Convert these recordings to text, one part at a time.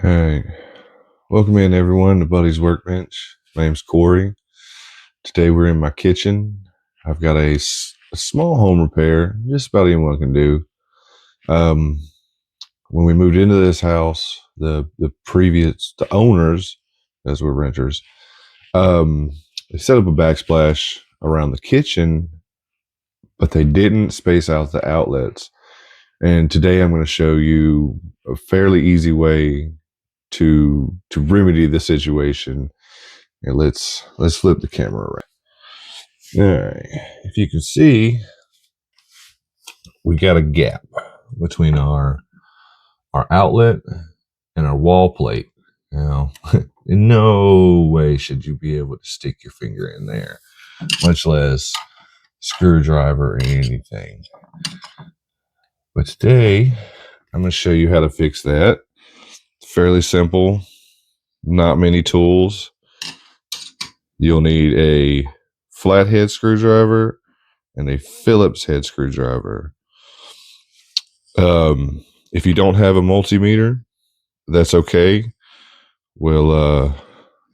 All right. Welcome in, everyone, to Buddy's Workbench. My name's Corey. Today we're in my kitchen. I've got a small home repair, just about anyone can do. When we moved into this house, the owners, as we're renters, they set up a backsplash around the kitchen, but they didn't space out the outlets. And today I'm going to show you a fairly easy way to remedy the situation. And let's flip the camera around. All right, if you can see, we got a gap between our outlet and our wall plate. Now, in no way should you be able to stick your finger in there, much less screwdriver or anything. But today, I'm going to show you how to fix that. It's fairly simple, not many tools. You'll need a flathead screwdriver and a Phillips head screwdriver. If you don't have a multimeter, that's okay. Well,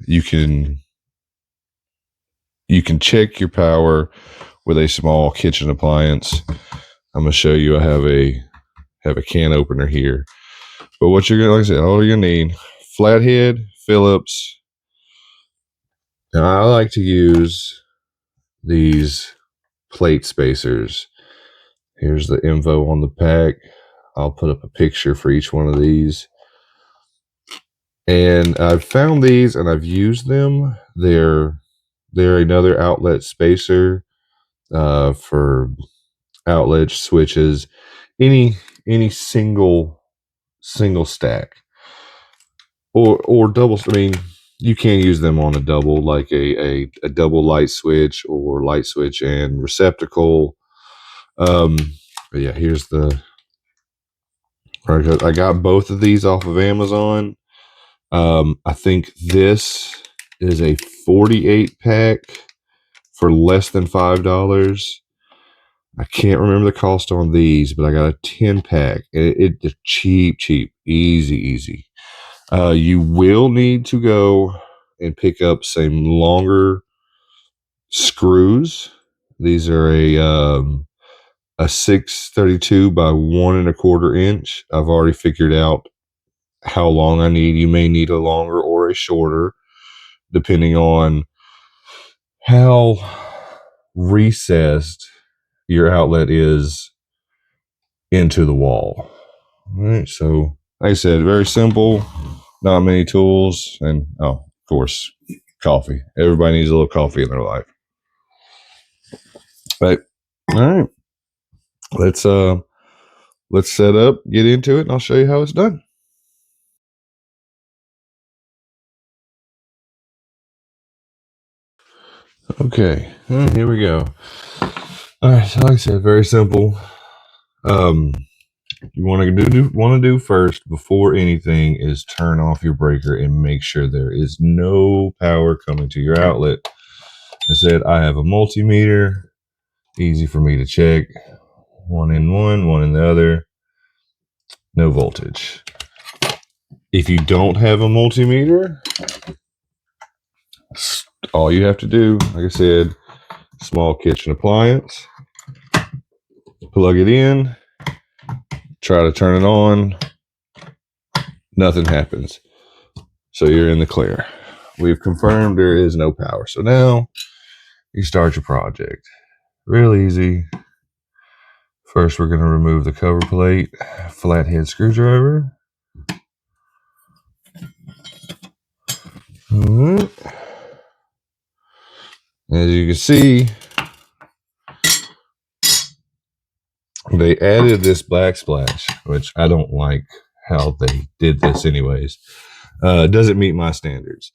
you can check your power with a small kitchen appliance. I'm gonna show you. I have a can opener here. But what you're gonna, like I said, all you're gonna need: flathead, Phillips. Now I like to use these plate spacers. Here's the info on the pack. I'll put up a picture for each one of these. And I've found these and I've used them. They're another outlet spacer for outlet switches, any single stack or double. I mean, you can use them on a double, like a double light switch or light switch and receptacle. But yeah, here's the. I got both of these off of Amazon. I think this is a 48 pack for less than $5. I can't remember the cost on these, but I got a 10 pack. It's cheap, easy. You will need to go and pick up some longer screws. These are a 632 by 1.25 inch. I've already figured out how long I need. You may need a longer or a shorter, depending on how recessed your outlet is into the wall. All right, so like I said, very simple, not many tools, and of course, coffee. Everybody needs a little coffee in their life. But all right, let's set up, get into it, and I'll show you how it's done. Okay, here we go. All right, so like I said, very simple. You want to do first before anything is turn off your breaker and make sure there is no power coming to your outlet. I said I have a multimeter, easy for me to check. One in one in the other. No voltage. If you don't have a multimeter, all you have to do, like I said, small kitchen appliance, plug it in, try to turn it on, nothing happens. So you're in the clear. We've confirmed there is no power. So now you start your project. Real easy. First, we're going to remove the cover plate, flathead screwdriver. All right. As you can see, they added this backsplash, which I don't like how they did this anyways. It doesn't meet my standards.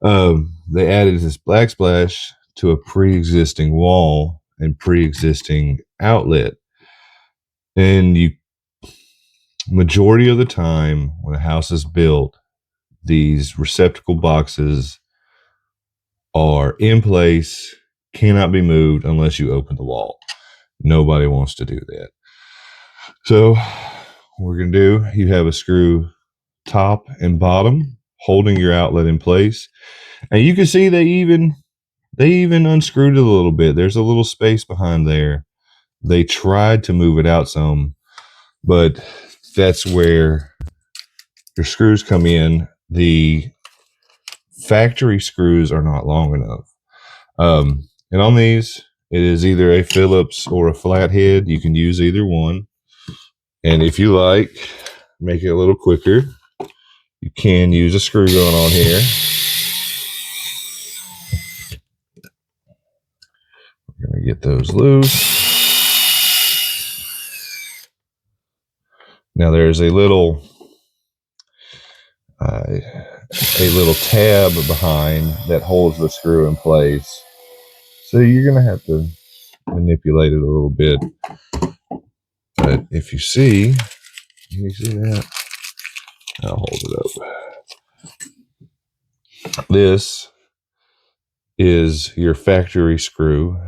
They added this backsplash to a pre-existing wall and pre-existing outlet. And majority of the time when a house is built, these receptacle boxes are in place, cannot be moved unless you open the wall. Nobody wants to do that. So what we're going to do, you have a screw top and bottom, holding your outlet in place. And you can see they even unscrewed it a little bit. There's a little space behind there. They tried to move it out some, but that's where your screws come in. The factory screws are not long enough. And on these, it is either a Phillips or a flathead. You can use either one. And if you like, make it a little quicker, you can use a screw gun on here. We're going to get those loose. Now there's a little tab behind that holds the screw in place. So you're going to have to manipulate it a little bit. But if you see, can you see that? I'll hold it up. This is your factory screw,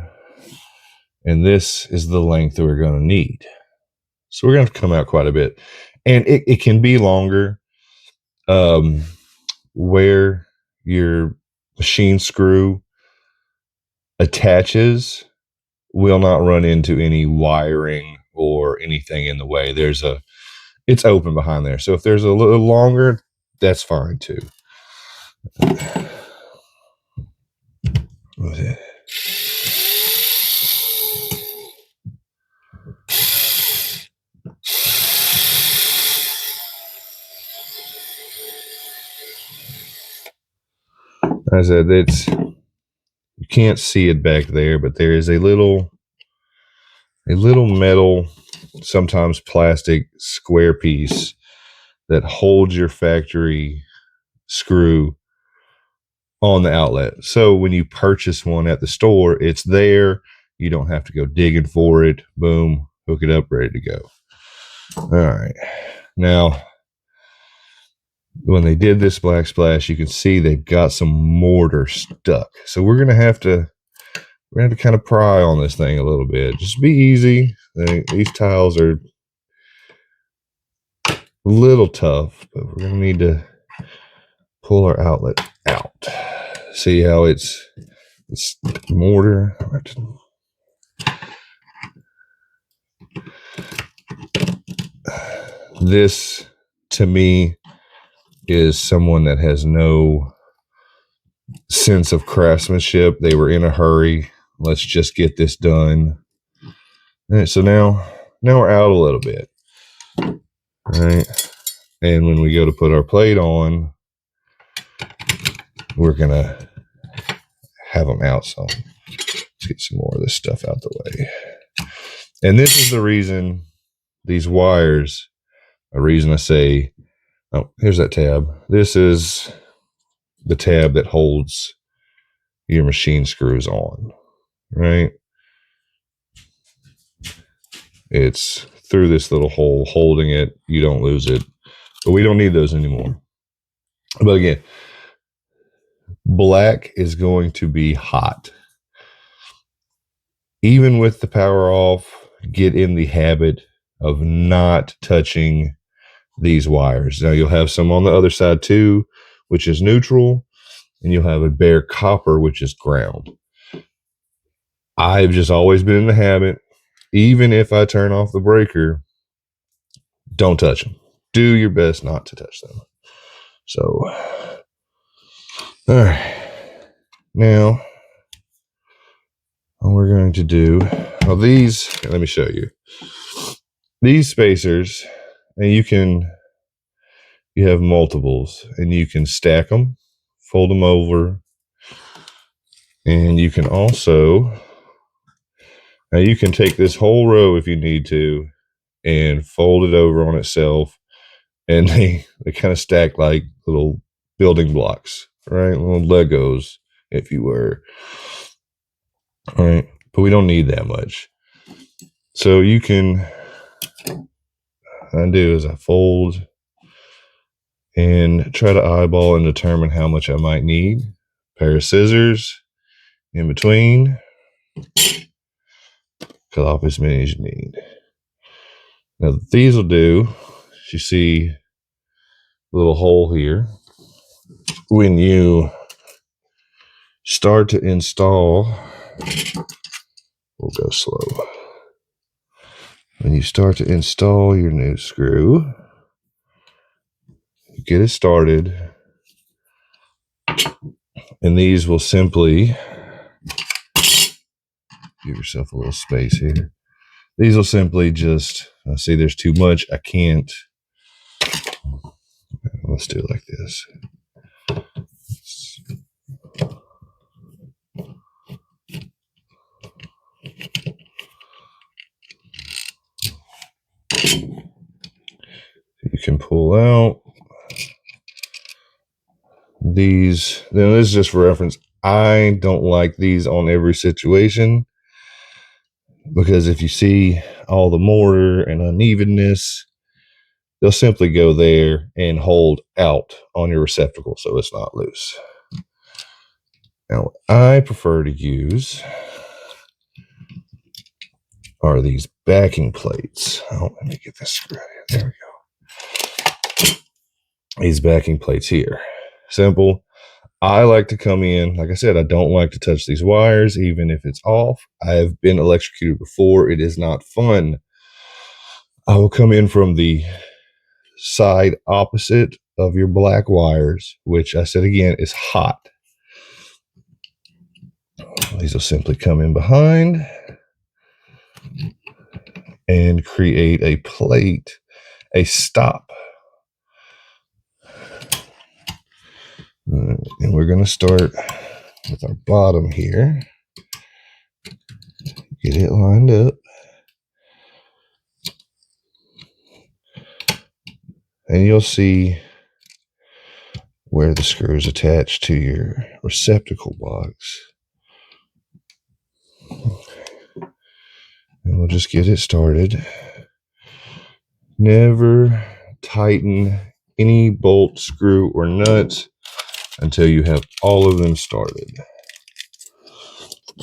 and this is the length that we're going to need. So we're going to have to come out quite a bit. And it can be longer. Where your machine screw attaches will not run into any wiring or anything in the way. It's open behind there. So if there's a little longer, that's fine too. I said you can't see it back there, but there is a little metal, sometimes plastic square piece that holds your factory screw on the outlet. So when you purchase one at the store, it's there. You don't have to go digging for it. Boom, hook it up, ready to go. All right. Now, when they did this backsplash, you can see they've got some mortar stuck. So we're gonna have to kind of pry on this thing a little bit. Just be easy. These tiles are a little tough, but we're gonna need to pull our outlet out. See how it's mortar. This, to me, is someone that has no sense of craftsmanship. They were in a hurry. Let's just get this done. All right, so now we're out a little bit. All right. And when we go to put our plate on, we're going to have them out some. Let's get some more of this stuff out the way. And this is the reason these wires, a reason I say, oh, here's that tab. This is the tab that holds your machine screws on, right? It's through this little hole holding it. You don't lose it, but we don't need those anymore. But again, black is going to be hot. Even with the power off, get in the habit of not touching these wires. Now you'll have some on the other side too, which is neutral, and you'll have a bare copper, which is ground. I've just always been in the habit, even if I turn off the breaker, don't touch them. Do your best not to touch them. So, all right. Now, what we're going to do, well, these, let me show you. These spacers, and you have multiples, and you can stack them, fold them over, and you can also, now you can take this whole row if you need to and fold it over on itself, and they kind of stack like little building blocks, right? Little Legos, if you were. All right, but we don't need that much. So you can, what I do is I fold and try to eyeball and determine how much I might need. Pair of scissors in between. Cut off as many as you need. Now these will do. You see little hole here. When you start to install, we'll go slow. When you start to install your new screw, get it started, and these will simply, give yourself a little space here. These will simply just, I see there's too much, I can't. Let's do it like this. You can pull out these. Now this is just for reference. I don't like these on every situation, because if you see all the mortar and unevenness, they'll simply go there and hold out on your receptacle so it's not loose. Now, what I prefer to use are these backing plates. Oh, let me get this screw out here. There we go. These backing plates here. Simple. I like to come in, like I said, I don't like to touch these wires, even if it's off. I have been electrocuted before. It is not fun. I will come in from the side opposite of your black wires, which I said again is hot. These will simply come in behind and create a plate, a stop. And we're going to start with our bottom here. Get it lined up. And you'll see where the screw is attached to your receptacle box. And we'll just get it started. Never tighten any bolt, screw, or nuts until you have all of them started.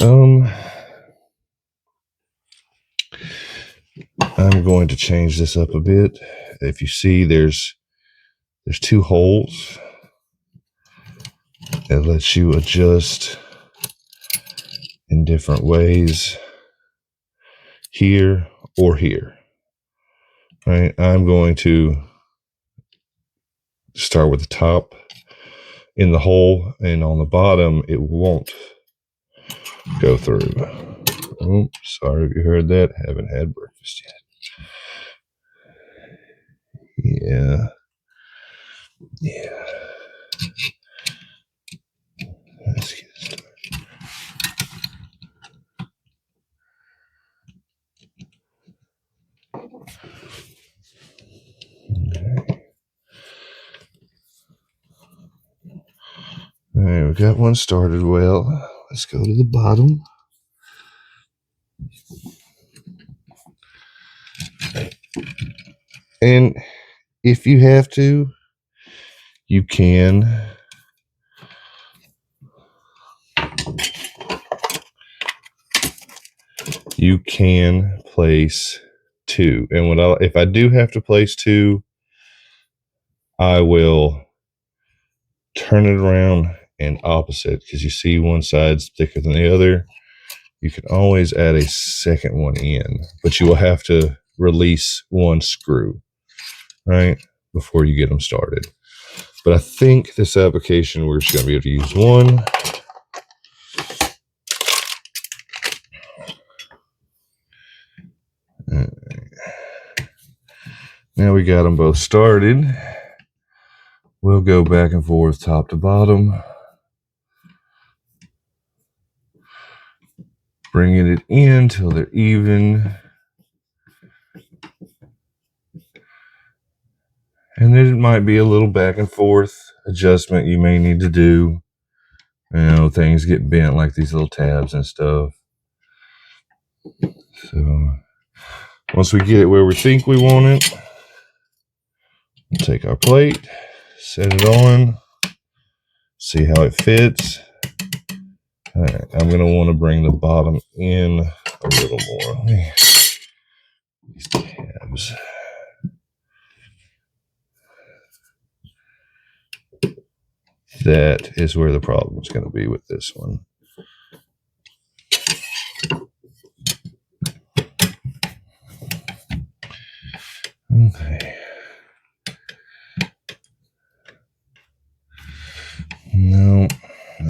I'm going to change this up a bit. If you see, there's two holes. It lets you adjust in different ways, here or here. All right, I'm going to start with the top in the hole, and on the bottom it won't go through. Oh, sorry if you heard that. Haven't had breakfast yet. Yeah. Let's get started. Okay. All right, we got one started well. Let's go to the bottom. And if you have to, you can place two. And if I do have to place two, I will turn it around and opposite, because you see one side's thicker than the other. You can always add a second one in, but you will have to release one screw, right, before you get them started. But I think this application, we're just going to be able to use one. Now we got them both started. We'll go back and forth, top to bottom, bringing it in till they're even. And then it might be a little back and forth adjustment you may need to do. You know, things get bent like these little tabs and stuff. So once we get it where we think we want it, we'll take our plate, set it on, see how it fits. All right, I'm going to want to bring the bottom in a little more. These tabs. that is where the problem is going to be with this one. Okay. No, I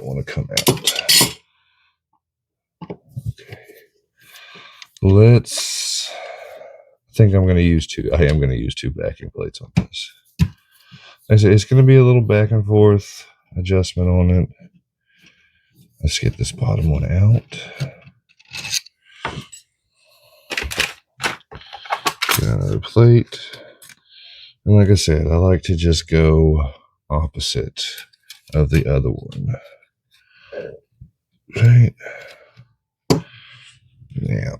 want to come out. Okay. I think I'm going to use two. I am going to use two backing plates on this. I say it's going to be a little back and forth adjustment on it. Let's get this bottom one out. Get another plate. And like I said, I like to just go opposite of the other one. Right now.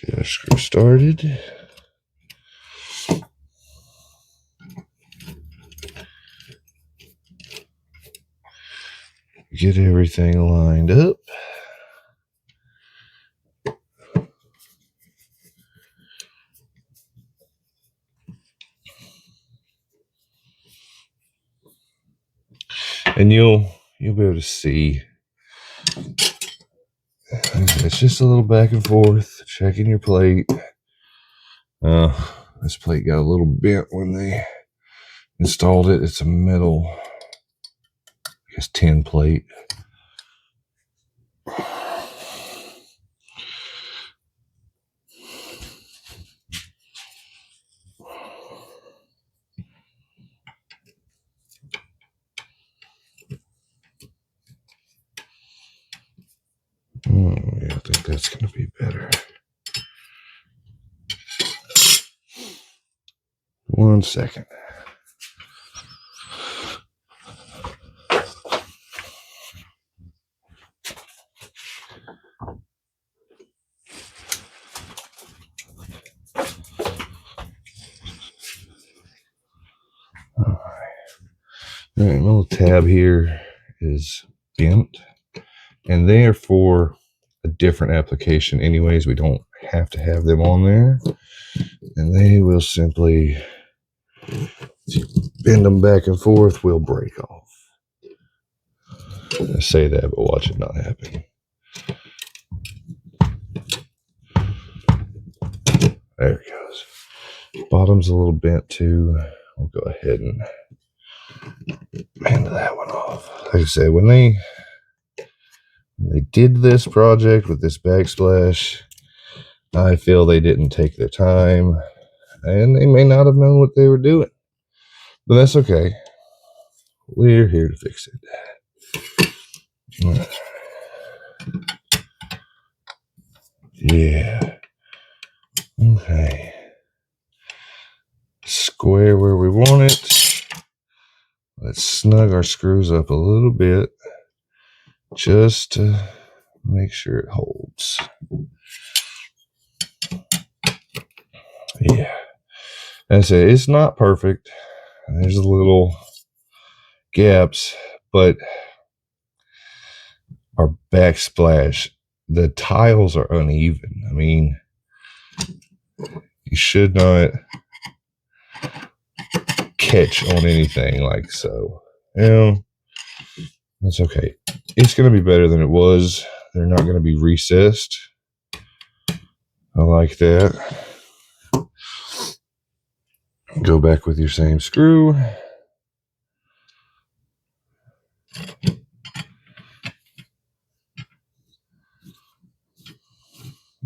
Get our screw started. Get everything lined up. And you'll be able to see it's just a little back and forth, checking your plate. This plate got a little bent when they installed it. It's a metal, I guess, tin plate. Yeah, I think that's going to be better. 1 second. All right, my little tab here is bent, and they are for a different application anyways. We don't have to have them on there, and they will simply bend them back and forth, will break off. I say that, but watch it not happen. There it goes. Bottom's a little bent too. We'll go ahead and bend that one off. Like I said, when they did this project with this backsplash, I feel they didn't take their time, and they may not have known what they were doing. But that's okay. We're here to fix it. Yeah. Okay. Square where we want it. Let's snug our screws up a little bit just to make sure it holds. Yeah. And I say it's not perfect. There's a little gaps, but our backsplash, the tiles are uneven. I mean, you should not catch on anything like so. You know, that's okay. It's going to be better than it was. They're not going to be recessed. I like that. Go back with your same screw.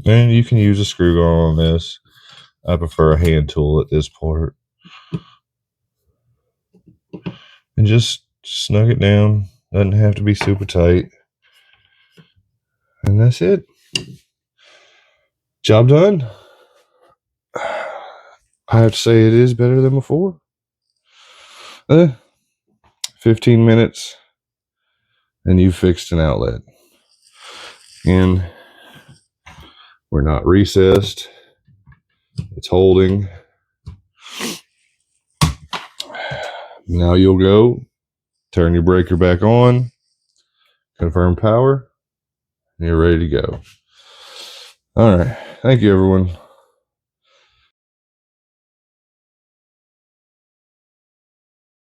And you can use a screw gun on this. I prefer a hand tool at this part. And just snug it down. Doesn't have to be super tight. And that's it. Job done. I have to say it is better than before. 15 minutes and you fixed an outlet. And we're not recessed. It's holding. Now you'll go, turn your breaker back on, confirm power, and you're ready to go. All right. Thank you, everyone.